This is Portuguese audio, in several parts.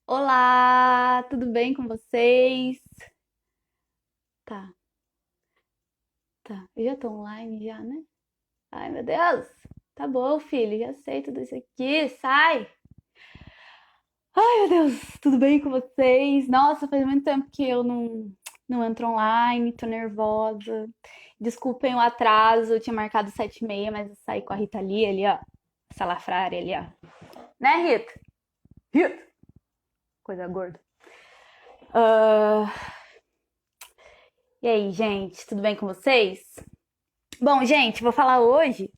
Olá, tudo bem com vocês? Tá, tá. Eu já tô online já, né? Ai, meu Deus. Tá bom, filho, já sei tudo isso aqui. Sai! Ai, meu Deus, tudo bem com vocês? Nossa, faz muito tempo que eu não entro online, tô nervosa. Desculpem o atraso, eu tinha marcado 7h30, mas eu saí com a Rita ali, ó. Salafrária ali, ó. Né, Rita? Rita! Coisa gorda. Ah, e aí, gente, tudo bem com vocês? Bom, gente, vou falar hoje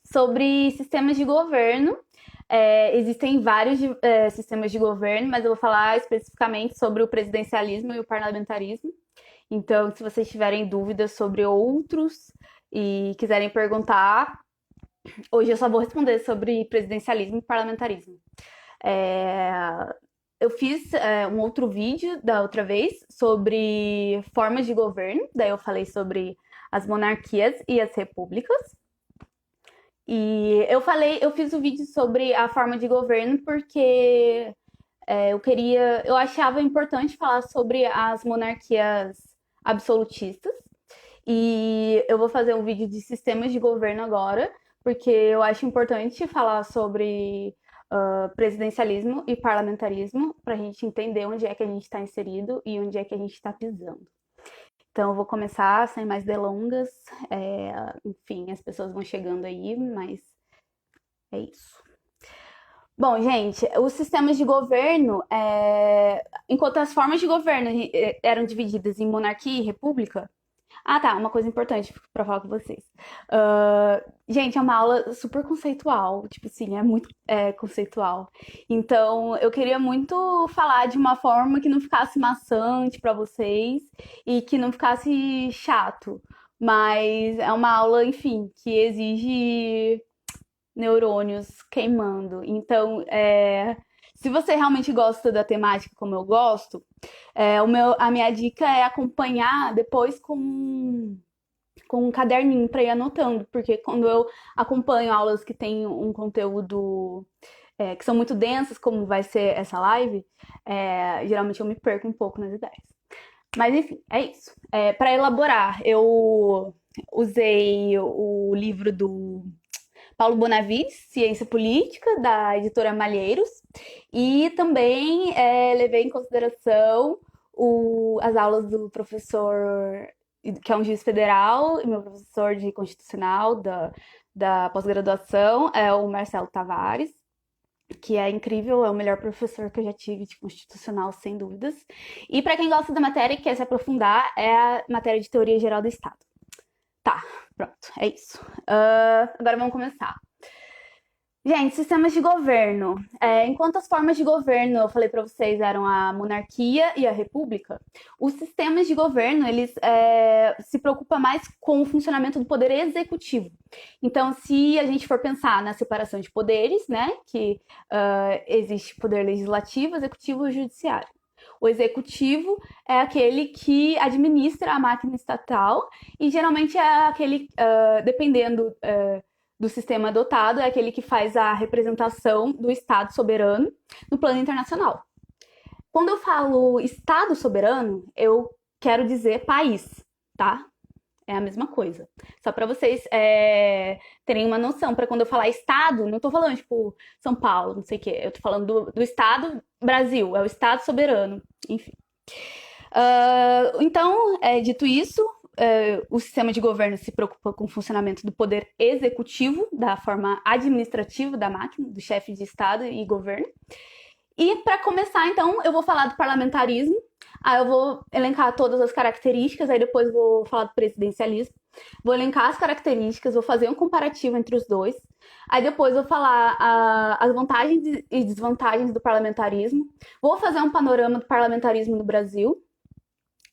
sobre sistemas de governo. Existem vários sistemas de governo, mas eu vou falar especificamente sobre o presidencialismo e o parlamentarismo. Então, se vocês tiverem dúvidas sobre outros e quiserem perguntar, hoje eu só vou responder sobre presidencialismo e parlamentarismo. É, eu fiz um outro vídeo da outra vez sobre formas de governo, daí eu falei sobre as monarquias e as repúblicas. E eu fiz o um vídeo sobre a forma de governo porque eu achava importante falar sobre as monarquias absolutistas. E eu vou fazer um vídeo de sistemas de governo agora, porque eu acho importante falar sobre presidencialismo e parlamentarismo, para a gente entender onde é que a gente está inserido e onde é que a gente está pisando. Então, eu vou começar sem mais delongas. Enfim, as pessoas vão chegando aí, mas é isso. Bom, gente, os sistemas de governo, enquanto as formas de governo eram divididas em monarquia e república. Ah, tá, uma coisa importante pra falar com vocês. Gente, é uma aula super conceitual, tipo assim, é muito conceitual. Então, eu queria muito falar de uma forma que não ficasse maçante pra vocês e que não ficasse chato. Mas é uma aula, enfim, que exige neurônios queimando. Então, se você realmente gosta da temática como eu gosto, a minha dica é acompanhar depois com um caderninho para ir anotando, porque quando eu acompanho aulas que têm um conteúdo que são muito densas, como vai ser essa live, geralmente eu me perco um pouco nas ideias. Mas enfim, é isso. Para elaborar, eu usei o livro do Paulo Bonavides, Ciência Política, da editora Malheiros, e também levei em consideração as aulas do professor, que é um juiz federal, e meu professor de constitucional da pós-graduação, é o Marcelo Tavares, que é incrível, é o melhor professor que eu já tive de constitucional, sem dúvidas. E para quem gosta da matéria e quer se aprofundar, é a matéria de teoria geral do Estado. Tá, pronto, é isso. Agora vamos começar. Gente, sistemas de governo. Enquanto as formas de governo, eu falei para vocês, eram a monarquia e a república, os sistemas de governo, eles se preocupam mais com o funcionamento do poder executivo. Então, se a gente for pensar na separação de poderes, né, que existe poder legislativo, executivo e judiciário. O executivo é aquele que administra a máquina estatal e geralmente é aquele, dependendo do sistema adotado, é aquele que faz a representação do Estado soberano no plano internacional. Quando eu falo Estado soberano, eu quero dizer país, tá? É a mesma coisa. Só para vocês terem uma noção, para quando eu falar Estado, não tô falando tipo São Paulo, não sei o quê. Eu tô falando do Estado Brasil, é o Estado soberano, enfim. Então, dito isso, o sistema de governo se preocupa com o funcionamento do poder executivo, da forma administrativa da máquina, do chefe de Estado e governo. E para começar, então, eu vou falar do parlamentarismo. Aí eu vou elencar todas as características, aí depois vou falar do presidencialismo. Vou elencar as características, vou fazer um comparativo entre os dois. Aí depois vou falar as vantagens e desvantagens do parlamentarismo. Vou fazer um panorama do parlamentarismo no Brasil.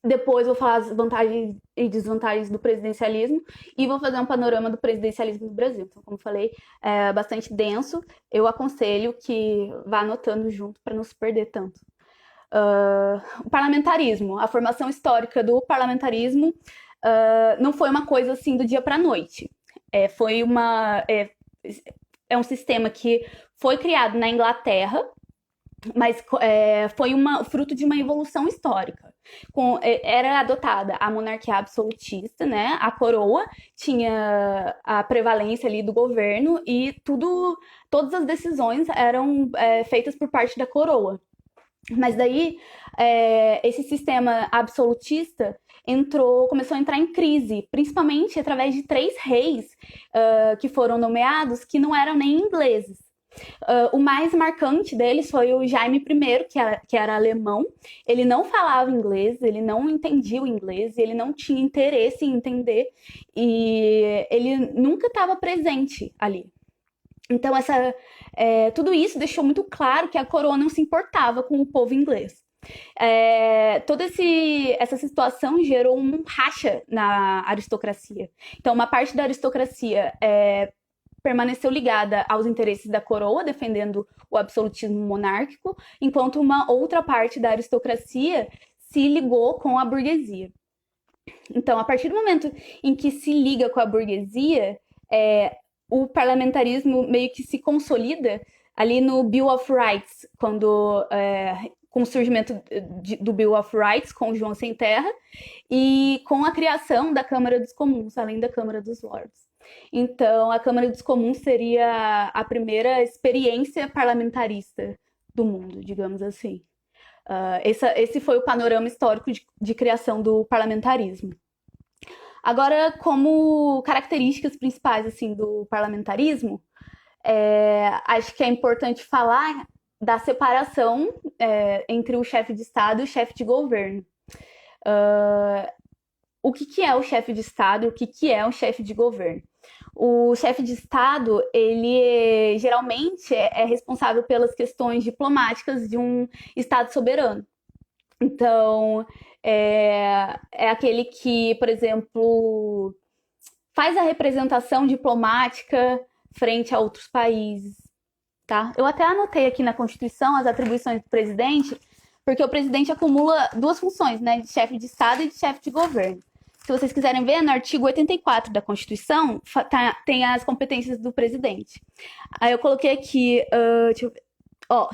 Depois vou falar as vantagens e desvantagens do presidencialismo e vou fazer um panorama do presidencialismo no Brasil. Então, como falei, é bastante denso. Eu aconselho que vá anotando junto para não se perder tanto. O parlamentarismo, a formação histórica do parlamentarismo não foi uma coisa assim do dia para a noite. É um sistema que foi criado na Inglaterra mas foi fruto de uma evolução histórica. Era adotada a monarquia absolutista, né? A coroa tinha a prevalência ali do governo e todas as decisões eram feitas por parte da coroa. Mas daí, esse sistema absolutista começou a entrar em crise, principalmente através de 3 reis que foram nomeados que não eram nem ingleses. O mais marcante deles foi o Jaime I, que era alemão. Ele não falava inglês, ele não entendia o inglês, ele não tinha interesse em entender e ele nunca estava presente ali. Então, tudo isso deixou muito claro que a coroa não se importava com o povo inglês. Toda essa situação gerou um racha na aristocracia. Então, uma parte da aristocracia permaneceu ligada aos interesses da coroa, defendendo o absolutismo monárquico, enquanto uma outra parte da aristocracia se ligou com a burguesia. Então, a partir do momento em que se liga com a burguesia, o parlamentarismo meio que se consolida ali no Bill of Rights, com o surgimento do Bill of Rights, com João Sem Terra, e com a criação da Câmara dos Comuns, além da Câmara dos Lords. Então, a Câmara dos Comuns seria a primeira experiência parlamentarista do mundo, digamos assim. Esse foi o panorama histórico de criação do parlamentarismo. Agora, como características principais assim, do parlamentarismo, acho que é importante falar da separação entre o chefe de Estado e o chefe de governo. O que é o chefe de Estado e o que é um chefe de governo? O chefe de Estado, ele geralmente é responsável pelas questões diplomáticas de um Estado soberano. Então, é aquele que, por exemplo, faz a representação diplomática frente a outros países, tá? Eu até anotei aqui na Constituição as atribuições do presidente, porque o presidente acumula 2 funções, né? De chefe de Estado e de chefe de governo. Se vocês quiserem ver, no artigo 84 da Constituição, tem as competências do presidente. Aí eu coloquei aqui, deixa eu ver.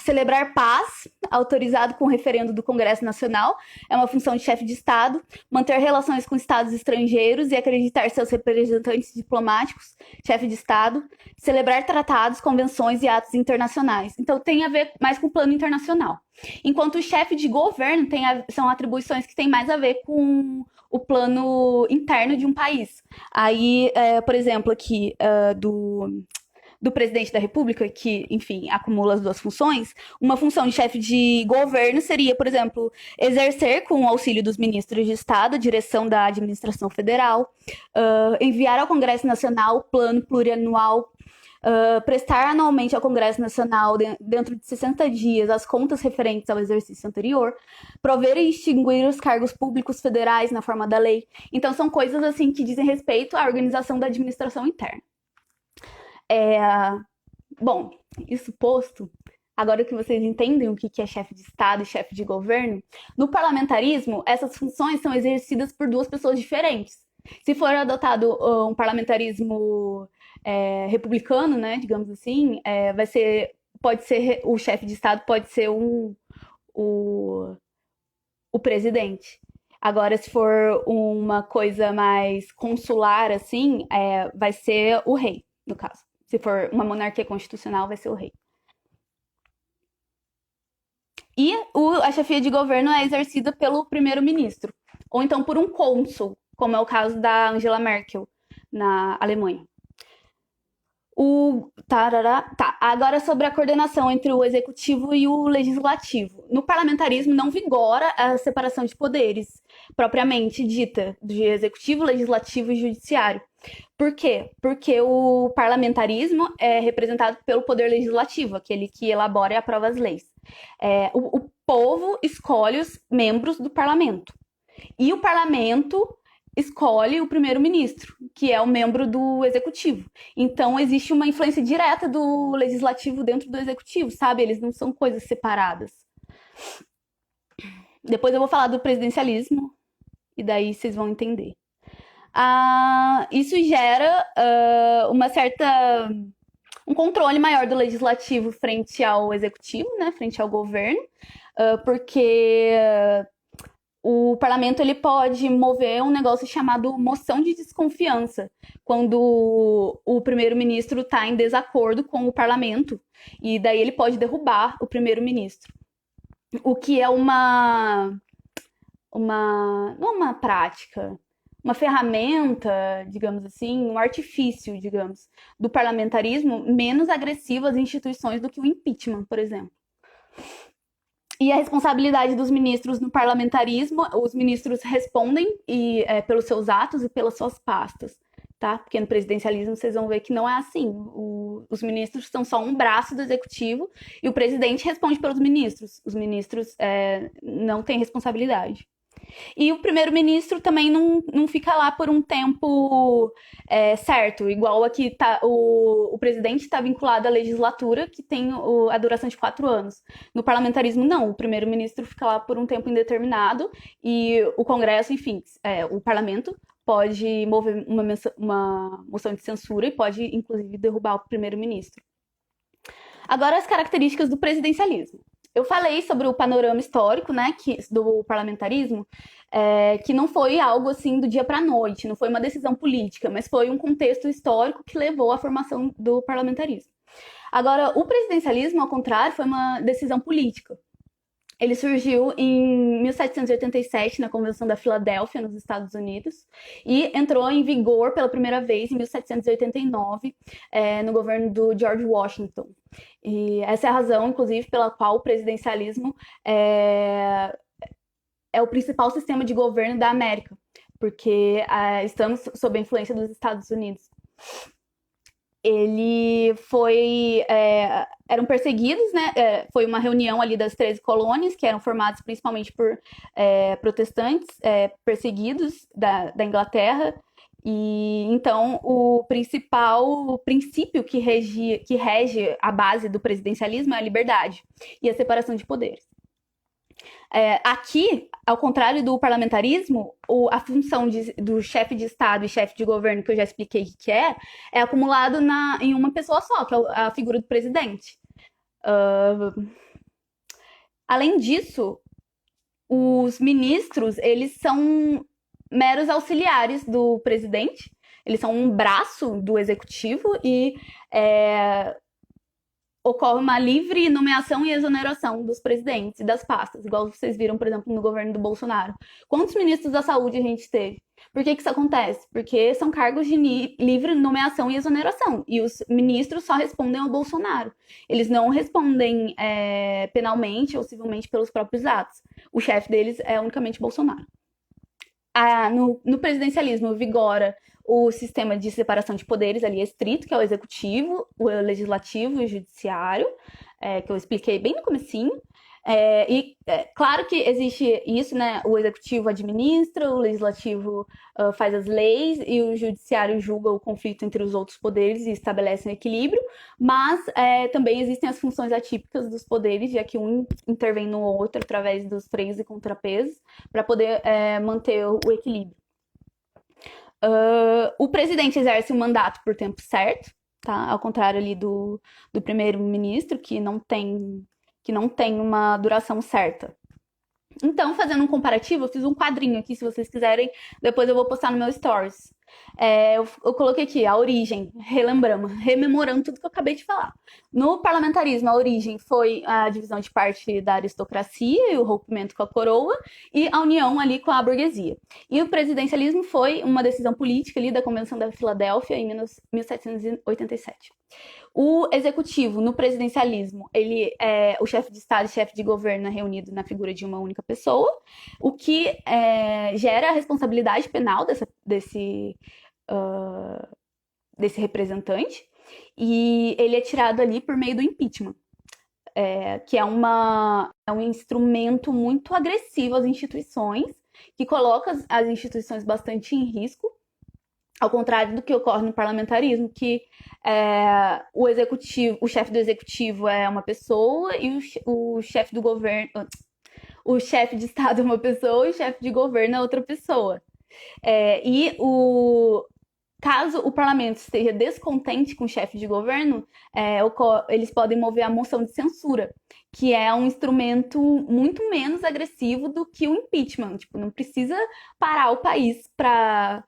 Celebrar paz, autorizado com referendo do Congresso Nacional, é uma função de chefe de Estado. Manter relações com estados estrangeiros e acreditar seus representantes diplomáticos, chefe de Estado. Celebrar tratados, convenções e atos internacionais. Então, tem a ver mais com o plano internacional. Enquanto o chefe de governo são atribuições que têm mais a ver com o plano interno de um país. Aí, por exemplo, aqui, do presidente da República, que, enfim, acumula as 2 funções, uma função de chefe de governo seria, por exemplo, exercer, com o auxílio dos ministros de Estado, a direção da administração federal, enviar ao Congresso Nacional o plano plurianual, prestar anualmente ao Congresso Nacional, dentro de 60 dias, as contas referentes ao exercício anterior, prover e extinguir os cargos públicos federais na forma da lei. Então, são coisas assim que dizem respeito à organização da administração interna. Bom, isso posto, agora que vocês entendem o que é chefe de Estado e chefe de governo, no parlamentarismo, essas funções são exercidas por 2 pessoas diferentes. Se for adotado um parlamentarismo republicano, né, digamos assim, pode ser o chefe de Estado, pode ser o presidente. Agora, se for uma coisa mais consular, assim, vai ser o rei, no caso. Se for uma monarquia constitucional, vai ser o rei. E a chefia de governo é exercida pelo primeiro-ministro, ou então por um cônsul, como é o caso da Angela Merkel, na Alemanha. Agora sobre a coordenação entre o executivo e o legislativo. No parlamentarismo não vigora a separação de poderes, propriamente dita, de executivo, legislativo e judiciário. Por quê? Porque o parlamentarismo é representado pelo poder legislativo, aquele que elabora e aprova as leis. O povo escolhe os membros do parlamento. E o parlamento escolhe o primeiro-ministro, que é o membro do executivo. Então, existe uma influência direta do legislativo dentro do executivo, sabe? Eles não são coisas separadas. Depois eu vou falar do presidencialismo, e daí vocês vão entender. Isso gera uma certa um controle maior do legislativo frente ao executivo, né, frente ao governo, porque o parlamento ele pode mover um negócio chamado moção de desconfiança, quando o primeiro-ministro está em desacordo com o parlamento, e daí ele pode derrubar o primeiro-ministro. O que é não uma prática, uma ferramenta, digamos assim, um artifício, digamos, do parlamentarismo menos agressivo às instituições do que o impeachment, por exemplo. E a responsabilidade dos ministros no parlamentarismo, os ministros respondem pelos seus atos e pelas suas pastas, tá? Porque no presidencialismo vocês vão ver que não é assim. Os ministros são só um braço do executivo e o presidente responde pelos ministros. Os ministros não têm responsabilidade. E o primeiro-ministro também não fica lá por um tempo certo, igual aqui o presidente está vinculado à legislatura, que tem a duração de 4 anos. No parlamentarismo, não. O primeiro-ministro fica lá por um tempo indeterminado e o Congresso, enfim, o parlamento pode mover uma moção de censura e pode, inclusive, derrubar o primeiro-ministro. Agora, as características do presidencialismo. Eu falei sobre o panorama histórico, né, do parlamentarismo, que não foi algo assim do dia para a noite, não foi uma decisão política, mas foi um contexto histórico que levou à formação do parlamentarismo. Agora, o presidencialismo, ao contrário, foi uma decisão política. Ele surgiu em 1787, na Convenção da Filadélfia, nos Estados Unidos, e entrou em vigor pela primeira vez em 1789, no governo do George Washington. E essa é a razão, inclusive, pela qual o presidencialismo é o principal sistema de governo da América, porque estamos sob a influência dos Estados Unidos. Ele eram perseguidos, né? Foi uma reunião ali das 13 colônias, que eram formadas principalmente por protestantes perseguidos da Inglaterra. E então o principal princípio que rege a base do presidencialismo é a liberdade e a separação de poderes. Aqui, ao contrário do parlamentarismo, a função do chefe de Estado e chefe de governo, que eu já expliquei o que é acumulado em uma pessoa só, que é a figura do presidente. Além disso, os ministros, eles são meros auxiliares do presidente, eles são um braço do executivo e ocorre uma livre nomeação e exoneração dos presidentes e das pastas, igual vocês viram, por exemplo, no governo do Bolsonaro. Quantos ministros da saúde a gente teve? Por que isso acontece? Porque são cargos de livre nomeação e exoneração, e os ministros só respondem ao Bolsonaro. Eles não respondem penalmente ou civilmente pelos próprios atos. O chefe deles é unicamente Bolsonaro. No presidencialismo vigora o sistema de separação de poderes ali estrito, que é o executivo, o legislativo e o judiciário, que eu expliquei bem no comecinho. Claro que existe isso, né? O executivo administra, o legislativo faz as leis e o judiciário julga o conflito entre os outros poderes e estabelece um equilíbrio, mas também existem as funções atípicas dos poderes, já que um intervém no outro através dos freios e contrapesos para poder manter o equilíbrio. O presidente exerce um mandato por tempo certo, tá? Ao contrário ali do primeiro-ministro, que não tem uma duração certa. Então, fazendo um comparativo, eu fiz um quadrinho aqui, se vocês quiserem, depois eu vou postar no meu stories. Eu coloquei aqui a origem, rememorando tudo que eu acabei de falar. No parlamentarismo, a origem foi a divisão de parte da aristocracia e o rompimento com a coroa e a união ali com a burguesia. E o presidencialismo foi uma decisão política ali da Convenção da Filadélfia em 1787. O executivo, no presidencialismo, ele o chefe de Estado e chefe de governo é reunido na figura de uma única pessoa, o que gera a responsabilidade penal desse representante, e ele é tirado ali por meio do impeachment, que é um instrumento muito agressivo às instituições, que coloca as instituições bastante em risco, ao contrário do que ocorre no parlamentarismo, que o chefe do executivo é uma pessoa e o chefe do governo, o chefe de Estado é uma pessoa e o chefe de governo é outra pessoa. E caso o parlamento esteja descontente com o chefe de governo, eles podem mover a moção de censura, que é um instrumento muito menos agressivo do que o impeachment. Tipo, não precisa parar o país para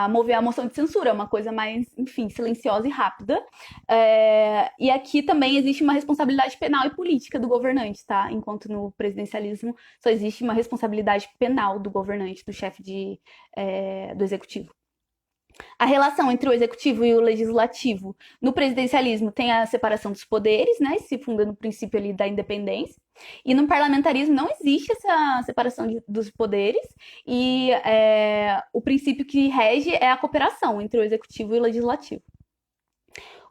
mover a moção de censura, é uma coisa mais, enfim, silenciosa e rápida. E aqui também existe uma responsabilidade penal e política do governante, tá? Enquanto no presidencialismo só existe uma responsabilidade penal do governante, do chefe do executivo. A relação entre o executivo e o legislativo no presidencialismo tem a separação dos poderes, né? Se funda no princípio ali da independência. E no parlamentarismo não existe essa separação dos poderes e o princípio que rege é a cooperação entre o executivo e o legislativo.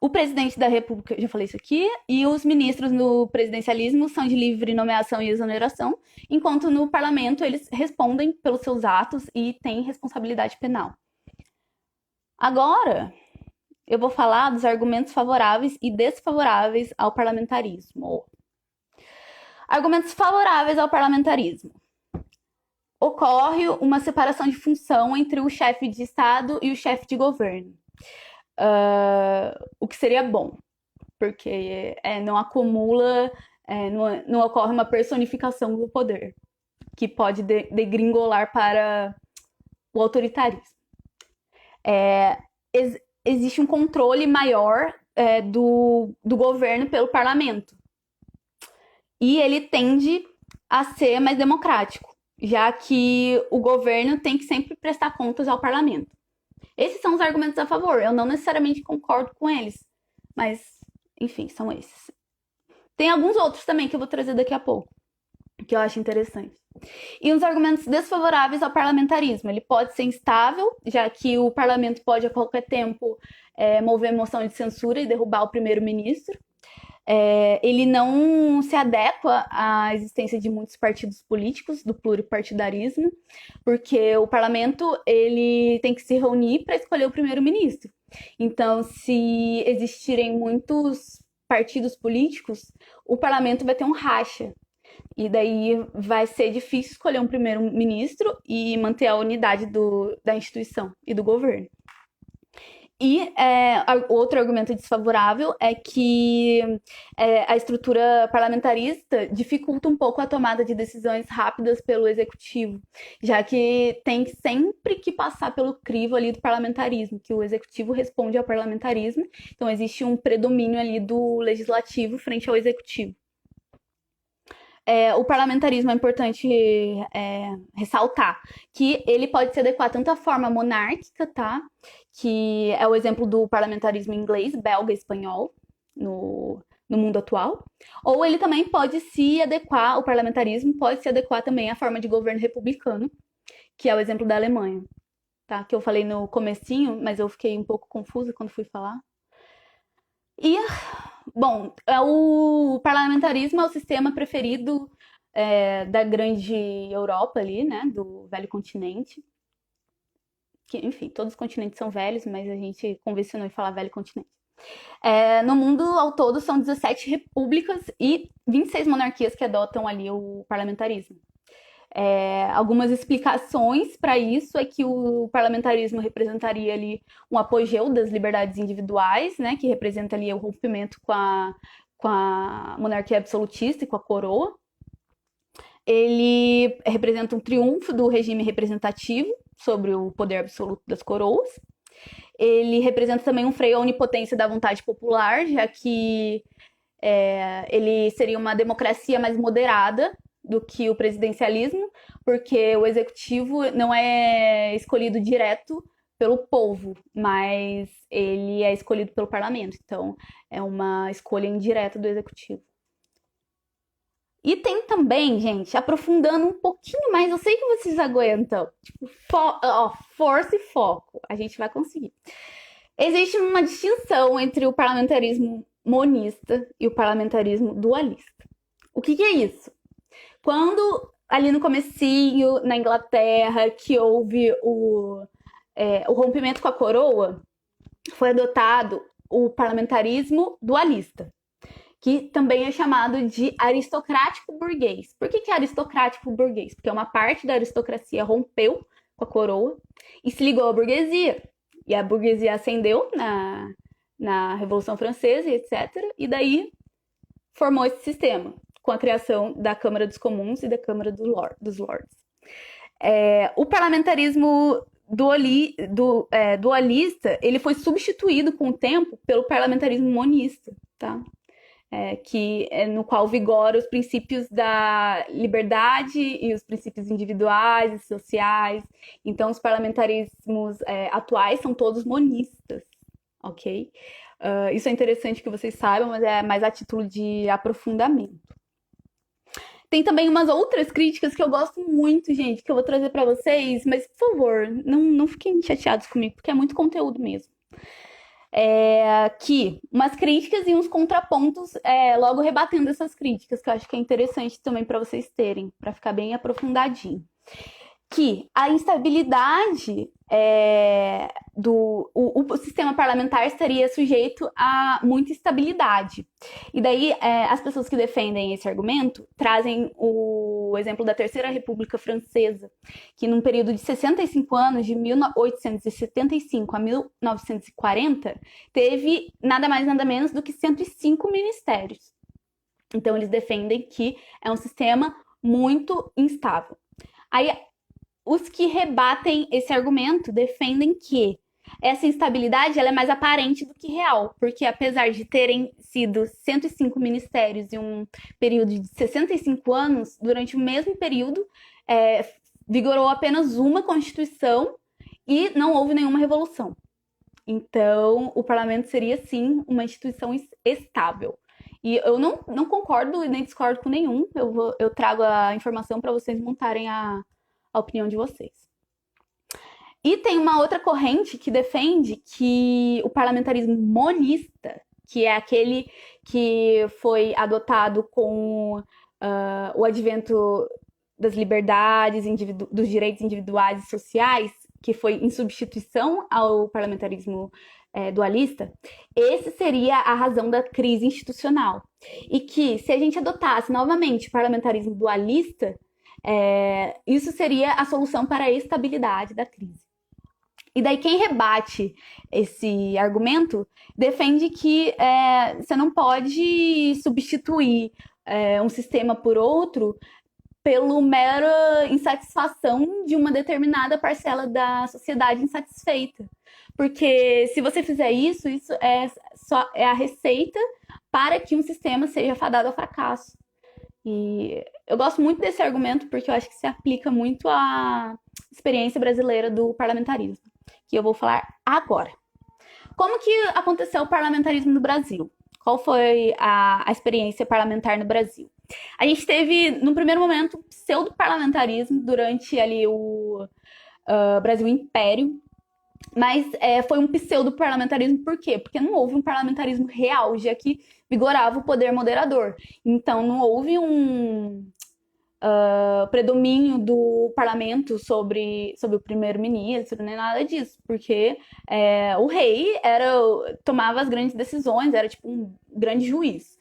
O presidente da República, já falei isso aqui, e os ministros no presidencialismo são de livre nomeação e exoneração, enquanto no parlamento eles respondem pelos seus atos e têm responsabilidade penal. Agora, eu vou falar dos argumentos favoráveis e desfavoráveis ao parlamentarismo. Argumentos favoráveis ao parlamentarismo. Ocorre uma separação de função entre o chefe de Estado e o chefe de governo. O que seria bom, porque não acumula, não ocorre uma personificação do poder, que pode degringolar para o autoritarismo. Existe um controle maior do governo pelo parlamento. E ele tende a ser mais democrático, já que o governo tem que sempre prestar contas ao parlamento. Esses são os argumentos a favor. Eu não necessariamente concordo com eles, mas, enfim, são esses. Tem alguns outros também que eu vou trazer daqui a pouco, que eu acho interessante. E os argumentos desfavoráveis ao parlamentarismo. Ele pode ser instável, já que o parlamento pode a qualquer tempo mover moção de censura e derrubar o primeiro-ministro. Ele não se adequa à existência de muitos partidos políticos, do pluripartidarismo, porque o parlamento ele tem que se reunir para escolher o primeiro-ministro. Então, se existirem muitos partidos políticos, o parlamento vai ter um racha. E daí vai ser difícil escolher um primeiro-ministro e manter a unidade da instituição e do governo. E outro argumento desfavorável é que a estrutura parlamentarista dificulta um pouco a tomada de decisões rápidas pelo executivo, já que tem sempre que passar pelo crivo ali do parlamentarismo, que o executivo responde ao parlamentarismo, então existe um predomínio ali do legislativo frente ao executivo. O parlamentarismo é importante ressaltar que ele pode se adequar tanto à forma monárquica, tá? Que é o exemplo do parlamentarismo inglês, belga e espanhol no mundo atual, ou ele também pode se adequar, o parlamentarismo pode se adequar também à forma de governo republicano, que é o exemplo da Alemanha, tá? Que eu falei no comecinho, mas eu fiquei um pouco confusa quando fui falar. E, bom, o parlamentarismo é o sistema preferido da grande Europa ali, né, do velho continente. Que, enfim, todos os continentes são velhos, mas a gente convencionou em falar velho continente. No mundo, ao todo, são 17 repúblicas e 26 monarquias que adotam ali o parlamentarismo. Algumas explicações para isso é que o parlamentarismo representaria ali um apogeu das liberdades individuais, né, que representa ali o rompimento com a monarquia absolutista e com a coroa. Ele representa um triunfo do regime representativo sobre o poder absoluto das coroas. Ele representa também um freio à onipotência da vontade popular, já que ele seria uma democracia mais moderada do que o presidencialismo, porque o executivo não é escolhido direto pelo povo, mas ele é escolhido pelo parlamento. Então, é uma escolha indireta do executivo. E tem também, gente, aprofundando um pouquinho mais, eu sei que vocês aguentam, tipo, força e foco, a gente vai conseguir. Existe uma distinção entre o parlamentarismo monista e o parlamentarismo dualista. O que é isso? Quando, ali no comecinho, na Inglaterra, que houve o rompimento com a coroa, foi adotado o parlamentarismo dualista, que também é chamado de aristocrático burguês. Por que é aristocrático burguês? Porque uma parte da aristocracia rompeu com a coroa e se ligou à burguesia. E a burguesia ascendeu na Revolução Francesa, etc. E daí formou esse sistema, com a criação da Câmara dos Comuns e da Câmara dos Lords. O parlamentarismo dualista, ele foi substituído com o tempo pelo parlamentarismo monista, tá? No qual vigoram os princípios da liberdade e os princípios individuais e sociais. Então, os parlamentarismos atuais são todos monistas, ok? Isso é interessante que vocês saibam, mas é mais a título de aprofundamento. Tem também umas outras críticas que eu gosto muito, gente, que eu vou trazer para vocês, mas, por favor, não fiquem chateados comigo, porque é muito conteúdo mesmo. Que umas críticas e uns contrapontos, logo rebatendo essas críticas, que eu acho que é interessante também para vocês terem, para ficar bem aprofundadinho. Que a instabilidade o sistema parlamentar estaria sujeito a muita instabilidade. E daí, as pessoas que defendem esse argumento trazem o exemplo da Terceira República Francesa, que num período de 65 anos, de 1875 a 1940, teve nada mais nada menos do que 105 ministérios. Então, eles defendem que é um sistema muito instável. Aí, os que rebatem esse argumento defendem que essa instabilidade ela é mais aparente do que real, porque apesar de terem sido 105 ministérios em um período de 65 anos, durante o mesmo período vigorou apenas uma Constituição e não houve nenhuma revolução. Então, o parlamento seria, sim, uma instituição estável. E eu não concordo e nem discordo com nenhum. Eu trago a informação para vocês montarem a opinião de vocês. E tem uma outra corrente que defende que o parlamentarismo monista, que é aquele que foi adotado com o advento das liberdades, dos direitos individuais e sociais, que foi em substituição ao parlamentarismo dualista, esse seria a razão da crise institucional. E que, se a gente adotasse novamente o parlamentarismo dualista, isso seria a solução para a estabilidade da crise. E daí quem rebate esse argumento defende que você não pode substituir um sistema por outro pelo mera insatisfação de uma determinada parcela da sociedade insatisfeita. Porque se você fizer isso é a receita para que um sistema seja fadado ao fracasso. E eu gosto muito desse argumento porque eu acho que se aplica muito à experiência brasileira do parlamentarismo, que eu vou falar agora. Como que aconteceu o parlamentarismo no Brasil? Qual foi a experiência parlamentar no Brasil? A gente teve, no primeiro momento, pseudo-parlamentarismo durante ali o Brasil Império, mas foi um pseudo-parlamentarismo por quê? Porque não houve um parlamentarismo real, já que vigorava o poder moderador. Então, não houve um predomínio do parlamento sobre o primeiro-ministro, nem nada disso, porque o rei tomava as grandes decisões, era tipo um grande juiz.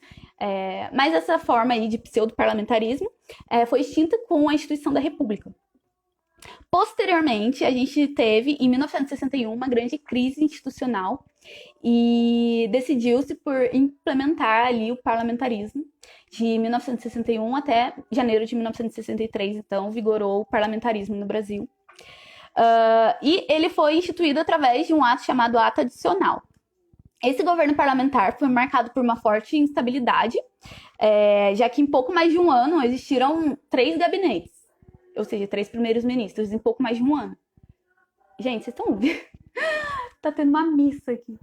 Mas essa forma aí de pseudo-parlamentarismo foi extinta com a instituição da República. Posteriormente, a gente teve, em 1961, uma grande crise institucional e decidiu-se por implementar ali o parlamentarismo de 1961 até janeiro de 1963, então vigorou o parlamentarismo no Brasil. E ele foi instituído através de um ato chamado Ato Adicional. Esse governo parlamentar foi marcado por uma forte instabilidade, já que em pouco mais de um ano existiram 3 gabinetes, ou seja, 3 primeiros ministros em pouco mais de um ano. Gente, vocês estão ouvindo? Tá tendo uma missa aqui.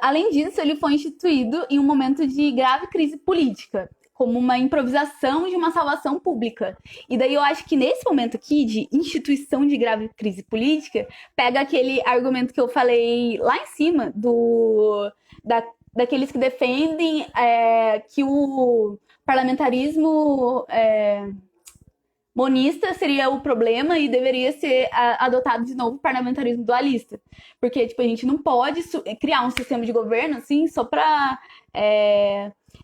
Além disso, ele foi instituído em um momento de grave crise política, como uma improvisação de uma salvação pública. E daí eu acho que nesse momento aqui, de instituição de grave crise política, pega aquele argumento que eu falei lá em cima, daqueles que defendem que o parlamentarismo monista seria o problema e deveria ser adotado de novo o parlamentarismo dualista. Porque tipo, a gente não pode criar um sistema de governo assim, só para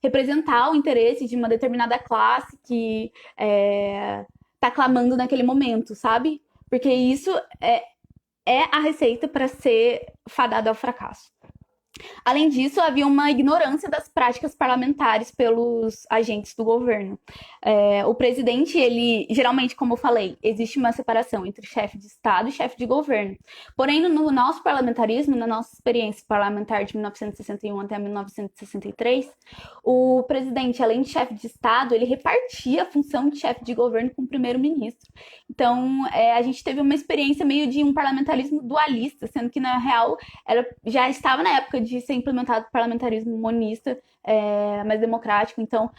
representar o interesse de uma determinada classe que está clamando naquele momento, sabe? Porque isso é a receita para ser fadada ao fracasso. Além disso, havia uma ignorância das práticas parlamentares pelos agentes do governo. O presidente, ele, geralmente, como eu falei, existe uma separação entre chefe de Estado e chefe de governo. Porém, no nosso parlamentarismo, na nossa experiência parlamentar de 1961 até 1963, o presidente, além de chefe de Estado, ele repartia a função de chefe de governo com o primeiro-ministro. Então, a gente teve uma experiência meio de um parlamentarismo dualista, sendo que, na real, já estava na época de ser implementado o parlamentarismo monista, mais democrático. Então,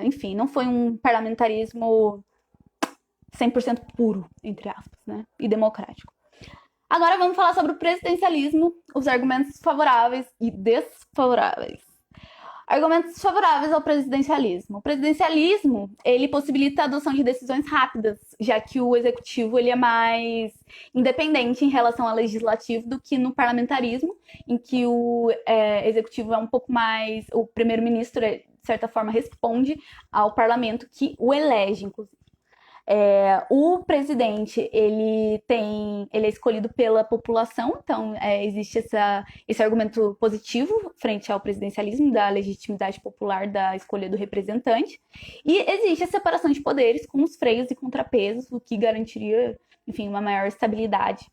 enfim, não foi um parlamentarismo 100% puro, entre aspas, né? E democrático. Agora vamos falar sobre o presidencialismo, os argumentos favoráveis e desfavoráveis. Argumentos favoráveis ao presidencialismo. O presidencialismo, ele possibilita a adoção de decisões rápidas, já que o executivo ele é mais independente em relação ao legislativo do que no parlamentarismo, em que o executivo é um pouco mais... O primeiro-ministro, de certa forma, responde ao parlamento que o elege, inclusive. O presidente, ele é escolhido pela população, então existe esse argumento positivo frente ao presidencialismo, da legitimidade popular da escolha do representante, e existe a separação de poderes com os freios e contrapesos, o que garantiria, enfim, uma maior estabilidade,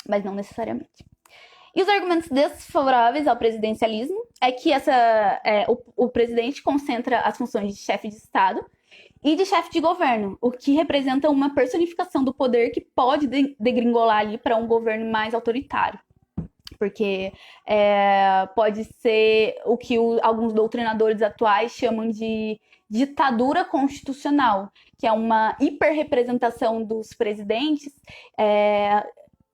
mas não necessariamente. E os argumentos desfavoráveis ao presidencialismo é que o presidente concentra as funções de chefe de Estado e de chefe de governo, o que representa uma personificação do poder que pode degringolar ali para um governo mais autoritário. Porque pode ser o que alguns doutrinadores atuais chamam de ditadura constitucional, que é uma hiperrepresentação dos presidentes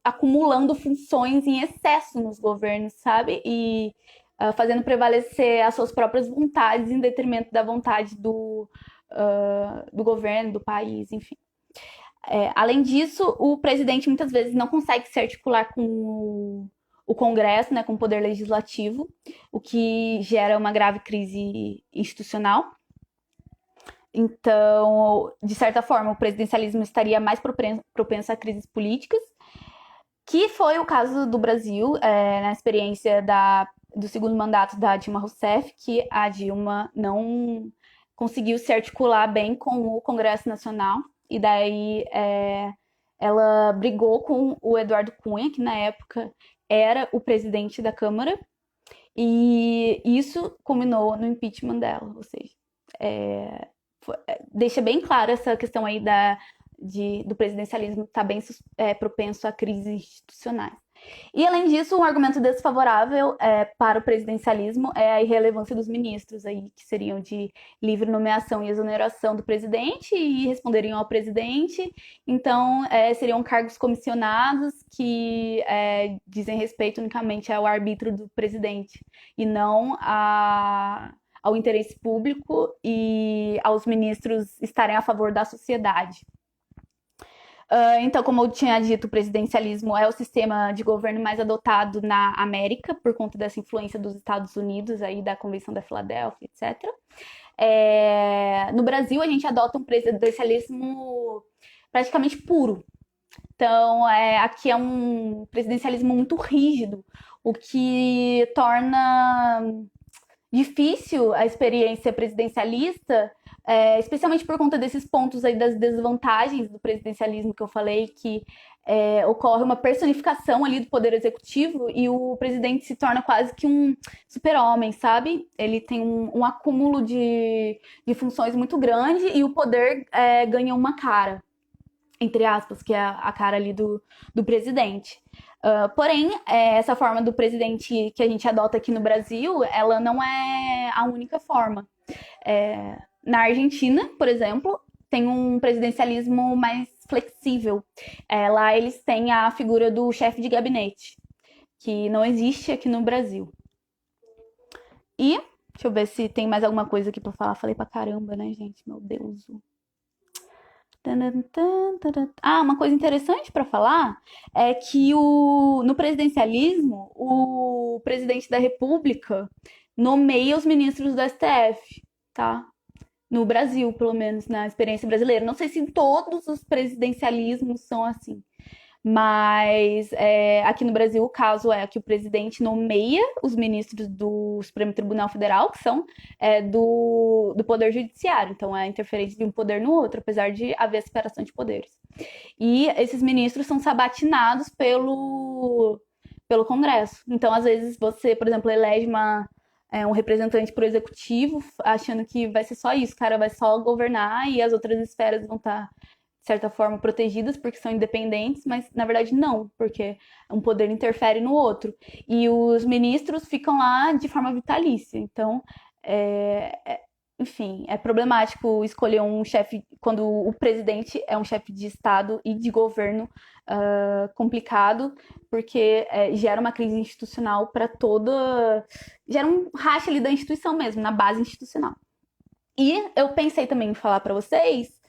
acumulando funções em excesso nos governos, sabe? E fazendo prevalecer as suas próprias vontades em detrimento da vontade do governo, do país, enfim. Além disso, o presidente muitas vezes não consegue se articular com o Congresso, né, com o poder legislativo, o que gera uma grave crise institucional. Então, de certa forma, o presidencialismo estaria mais propenso a crises políticas, que foi o caso do Brasil, na experiência do segundo mandato da Dilma Rousseff, que a Dilma não conseguiu se articular bem com o Congresso Nacional, e daí ela brigou com o Eduardo Cunha, que na época era o presidente da Câmara, e isso culminou no impeachment dela, ou seja, deixa bem claro essa questão aí do presidencialismo estar bem propenso a crises institucionais. E, além disso, um argumento desfavorável para o presidencialismo é a irrelevância dos ministros, aí, que seriam de livre nomeação e exoneração do presidente e responderiam ao presidente. Então, seriam cargos comissionados que dizem respeito unicamente ao arbítrio do presidente e não ao interesse público e aos ministros estarem a favor da sociedade. Então, como eu tinha dito, o presidencialismo é o sistema de governo mais adotado na América, por conta dessa influência dos Estados Unidos, aí, da Convenção da Filadélfia, etc. No Brasil, a gente adota um presidencialismo praticamente puro. Então, aqui é um presidencialismo muito rígido, o que torna difícil a experiência presidencialista, especialmente por conta desses pontos aí das desvantagens do presidencialismo que eu falei, que ocorre uma personificação ali do poder executivo e o presidente se torna quase que um super-homem, sabe? Ele tem um acúmulo de funções muito grande e o poder ganha uma cara, entre aspas, que é a cara ali do presidente. Porém, essa forma do presidente que a gente adota aqui no Brasil, ela não é a única forma. Na Argentina, por exemplo, tem um presidencialismo mais flexível. Lá eles têm a figura do chefe de gabinete, que não existe aqui no Brasil. E, deixa eu ver se tem mais alguma coisa aqui pra falar. Falei pra caramba, né, gente? Meu Deus. Uma coisa interessante para falar é que no presidencialismo, o presidente da República nomeia os ministros do STF, tá? No Brasil, pelo menos, na experiência brasileira. Não sei se em todos os presidencialismos são assim, Mas aqui no Brasil o caso é que o presidente nomeia os ministros do Supremo Tribunal Federal, que são do Poder Judiciário. Então é a interferência de um poder no outro, apesar de haver a separação de poderes. E esses ministros são sabatinados pelo Congresso. Então, às vezes, você, por exemplo, elege um representante para o executivo, achando que vai ser só isso, o cara vai só governar e as outras esferas vão estar, de certa forma, protegidas porque são independentes, mas na verdade não, porque um poder interfere no outro. E os ministros ficam lá de forma vitalícia. Então, enfim, é problemático escolher um chefe quando o presidente é um chefe de Estado e de governo complicado, porque gera uma crise institucional para toda. Gera um racha ali da instituição mesmo, na base institucional. E eu pensei também em falar para vocês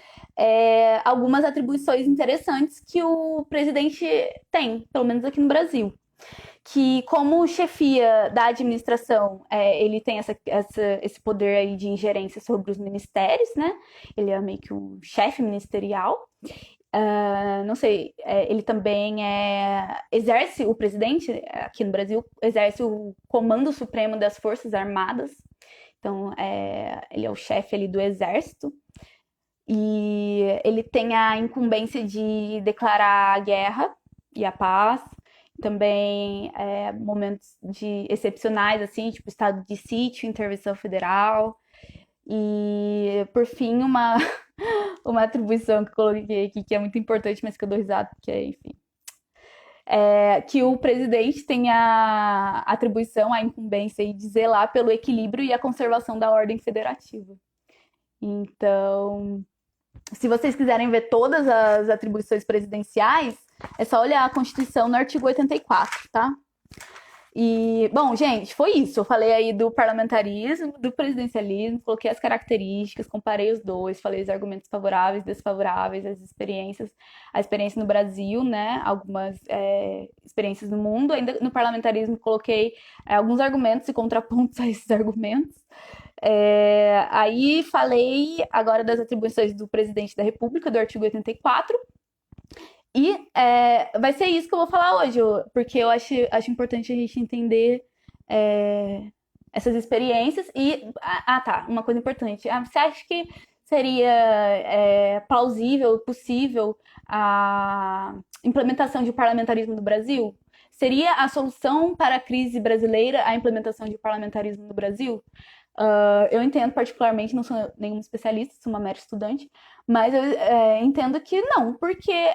algumas atribuições interessantes que o presidente tem, pelo menos aqui no Brasil. Que como chefia da administração, ele tem esse poder aí de ingerência sobre os ministérios, né? Ele é meio que um chefe ministerial. Não sei, ele também exerce, o presidente aqui no Brasil, exerce o comando supremo das Forças Armadas. Então, ele é o chefe ali do exército. E ele tem a incumbência de declarar a guerra e a paz. Também momentos excepcionais, assim, tipo estado de sítio, intervenção federal. E, por fim, uma atribuição que eu coloquei aqui, que é muito importante, mas que eu dou risada, porque, enfim. Que o presidente tem a atribuição, a incumbência de zelar pelo equilíbrio e a conservação da ordem federativa. Então, se vocês quiserem ver todas as atribuições presidenciais, é só olhar a Constituição no artigo 84, tá? E, bom, gente, foi isso. Eu falei aí do parlamentarismo, do presidencialismo, coloquei as características, comparei os dois, falei os argumentos favoráveis, desfavoráveis, as experiências, a experiência no Brasil, né? Algumas experiências no mundo. Ainda no parlamentarismo coloquei alguns argumentos e contrapontos a esses argumentos. Aí falei agora das atribuições do presidente da República, do artigo 84. E vai ser isso que eu vou falar hoje, porque eu acho importante a gente entender essas experiências. E, tá, uma coisa importante. Você acha que seria plausível, possível a implementação de parlamentarismo no Brasil? Seria a solução para a crise brasileira a implementação de parlamentarismo no Brasil? Eu entendo particularmente, não sou nenhum especialista, sou uma mera estudante, mas eu entendo que não, porque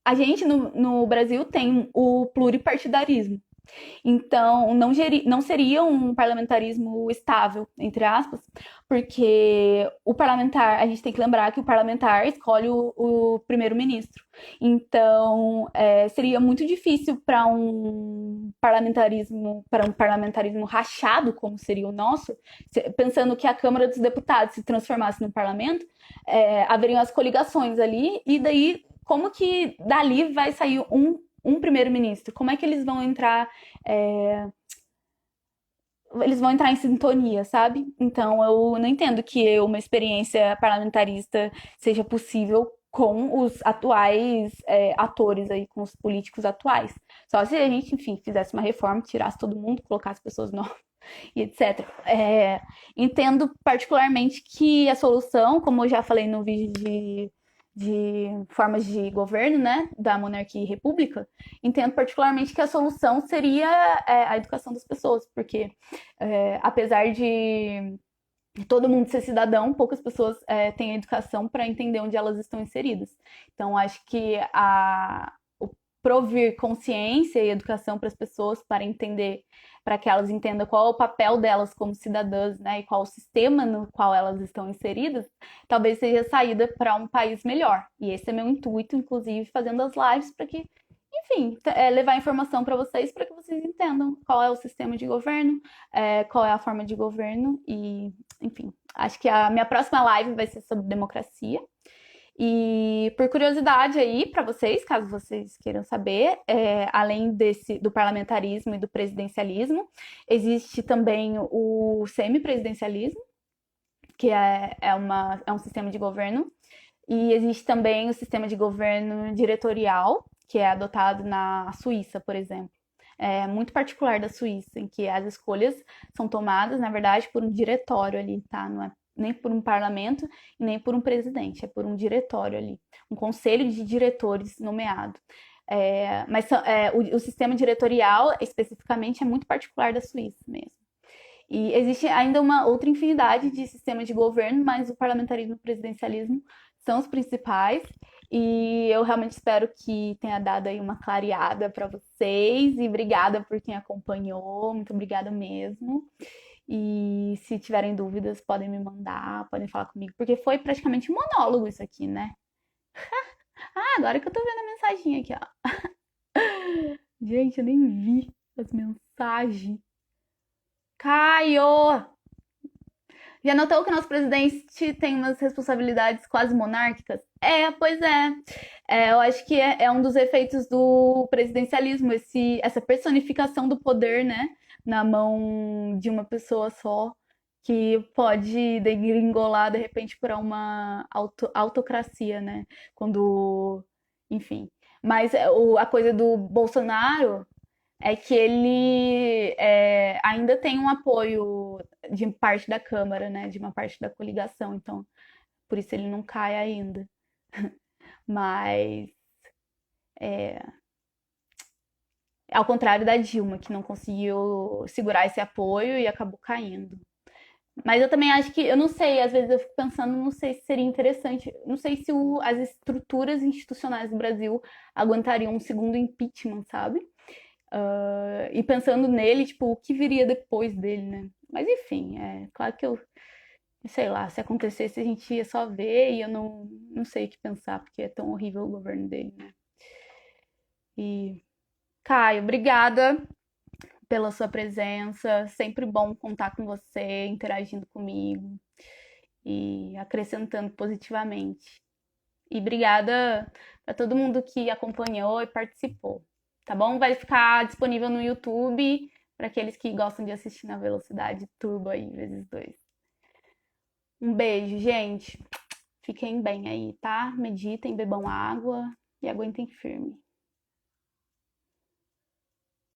a gente no Brasil tem o pluripartidarismo. Então, não seria um parlamentarismo estável, entre aspas, porque o parlamentar, a gente tem que lembrar que o parlamentar escolhe o primeiro-ministro. Então, seria muito difícil para um parlamentarismo rachado, como seria o nosso, pensando que a Câmara dos Deputados se transformasse no parlamento, haveriam as coligações ali, e daí, como que dali vai sair um primeiro-ministro? Como é que eles vão entrar? Eles vão entrar em sintonia, sabe? Então, eu não entendo que uma experiência parlamentarista seja possível com os atuais atores aí, com os políticos atuais. Só se a gente, enfim, fizesse uma reforma, tirasse todo mundo, colocasse pessoas novas e etc. Entendo particularmente que a solução, como eu já falei no vídeo de formas de governo, né, da monarquia e república, entendo particularmente que a solução seria a educação das pessoas, porque apesar de todo mundo ser cidadão, poucas pessoas têm a educação para entender onde elas estão inseridas. Então, acho que o provir consciência e educação para as pessoas para entender, para que elas entendam qual é o papel delas como cidadãs, né, e qual o sistema no qual elas estão inseridas, talvez seja a saída para um país melhor. E esse é meu intuito, inclusive, fazendo as lives para que, enfim, levar informação para vocês, para que vocês entendam qual é o sistema de governo, qual é a forma de governo e, enfim, acho que a minha próxima live vai ser sobre democracia. E por curiosidade aí para vocês, caso vocês queiram saber, além do parlamentarismo e do presidencialismo, existe também o semipresidencialismo, que é um sistema de governo E existe também o sistema de governo diretorial, que é adotado na Suíça, por exemplo. É muito particular da Suíça, em que as escolhas são tomadas, na verdade, por um diretório ali, tá? Não é nem por um parlamento e nem por um presidente, é por um diretório ali, um conselho de diretores nomeado. O sistema diretorial, especificamente, é muito particular da Suíça mesmo. E existe ainda uma outra infinidade de sistemas de governo, mas o parlamentarismo e o presidencialismo são os principais. E eu realmente espero que tenha dado aí uma clareada para vocês. E obrigada por quem acompanhou. Muito obrigada mesmo. E se tiverem dúvidas, podem me mandar, podem falar comigo, porque foi praticamente um monólogo isso aqui, né? Ah, agora que eu tô vendo a mensagem aqui, ó. Gente, eu nem vi as mensagens. Caio! Já notou que o nosso presidente tem umas responsabilidades quase monárquicas? Pois é. Eu acho que é um dos efeitos do presidencialismo, essa personificação do poder, né? Na mão de uma pessoa só, que pode degringolar, de repente, para uma autocracia, né? Quando. Enfim. Mas a coisa do Bolsonaro é que ele ainda tem um apoio de parte da Câmara, né? De uma parte da coligação, então por isso ele não cai ainda. Mas ao contrário da Dilma, que não conseguiu segurar esse apoio e acabou caindo. Mas eu também acho que, eu não sei, às vezes eu fico pensando, não sei se seria interessante, não sei se as estruturas institucionais do Brasil aguentariam um segundo impeachment, sabe? E pensando nele, tipo, o que viria depois dele, né? Mas enfim, claro que eu, sei lá, se acontecesse a gente ia só ver e eu não sei o que pensar, porque é tão horrível o governo dele, né? E, Caio, obrigada pela sua presença, sempre bom contar com você, interagindo comigo e acrescentando positivamente. E obrigada a todo mundo que acompanhou e participou, tá bom? Vai ficar disponível no YouTube para aqueles que gostam de assistir na velocidade turbo aí, vezes dois. Um beijo, gente. Fiquem bem aí, tá? Meditem, bebam água e aguentem firme.